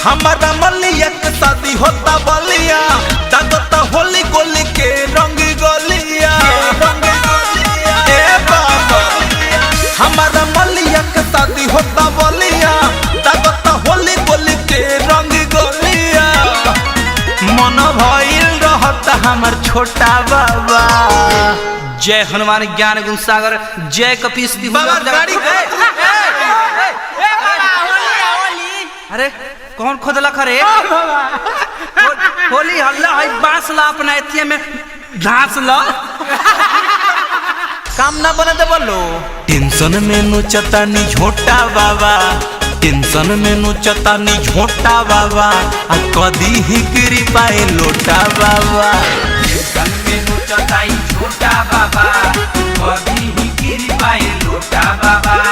हमारा मलिया के शादी होता बलिया दादा होली गोली के रंग गलिया ए बाबा हमारा मलिया के शादी होता बलिया दादा होली गोली के रंग गलिया मन भइल रहता हमार छोटा बाबा। जय हनुमान ज्ञान गुण सागर जय कपीस बाबा गाड़ी अरे कौन खोदला खरे होली हल्ला है बांस ला अपना एथिया में घास ला काम ना बने दे बोलो टेंशन में नोचता नी झोटा बाबा टेंशन में नोचता नी झोटा बाबा आ कदी ही गिरी पाए लोटा बाबा टेंशन में नोचता ही झोटा बाबा कदी ही गिरी पाए लोटा बाबा।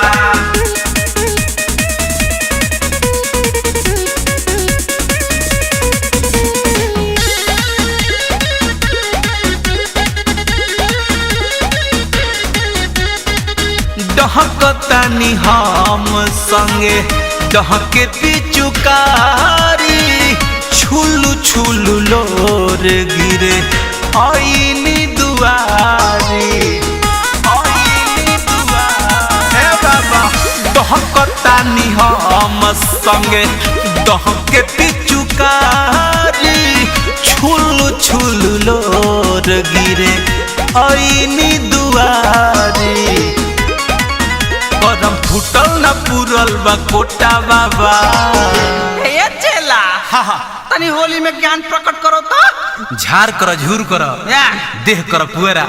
डहकतानी हम संगे डहके पिचुकारी छुलू छुलू लोर गिरे आईनी दुआरी हे बाबा डहकतानी हम संगे डहके पिचुकारी छुलू छुलू लोर गिरे आईनी दुआरी कदम फुटल न पूरल बा कोटा बाबा। ए चेला तनी होली में ज्ञान प्रकट करो तो झार कर झूर कर देह कर पुएरा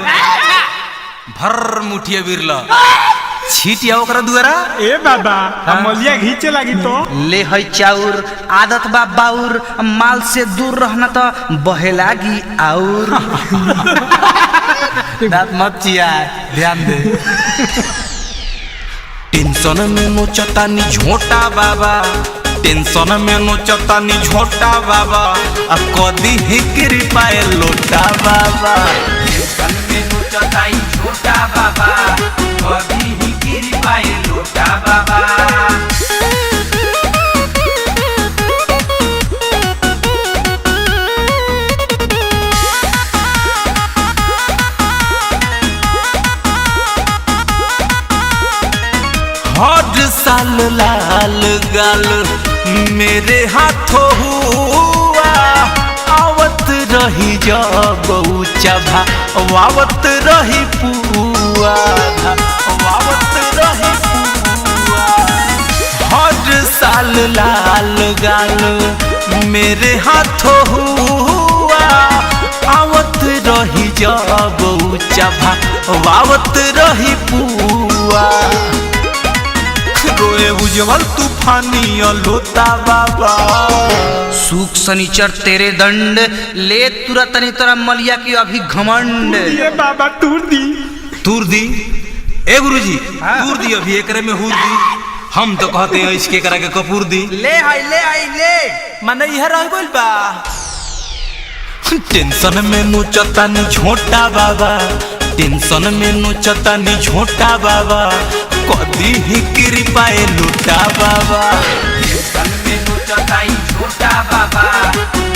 भर मुठिया बिरल छीटिया ओकरा दुआरा ए बाबा मलिया घींचे लगी तो ले है चाउर आदत बा बाउर माल से दूर रहना तो बहे लागी और दांत मत चिया ध्यान दे टेंशन में नोचता नी झोटा बाबा टेंशन में नोचता नी झोटा बाबा अब कदी ही गिर पाए लोटा बाबा टेंशन में नोचता ही झोटा बाबा कदी ही गिर पाए लोटा बाबा। हर साल लाल गाल मेरे हाथों हुआ आवत रही जब ऊंचा वावत रही पुआ वावत रही पुआ हर साल लाल गाल मेरे हाथों हुआ आवत रही जब ऊंचा वावत रही पुआ रोए उज्जवल तूफानी लोता बाबा सुख शनिचर तेरे दंड ले तुरंत तनी तोरा मलिया की अभी घमंड ये बाबा तूर दी ए गुरुजी तूर दी अभी एकरे में हुर दी हम तो कहते हैं इसके करा के कपूर दी ले माने यह रह गइल बा टेंशन में नोचता नी झोटा बाबा टेंशन में नोचता नी झोटा बाबा कदी ही गिर पाए लूटा बाबा टेंशन में नोचता ही झोटा बाबा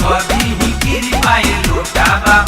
कदी ही गिर पाए लोटा बाबा।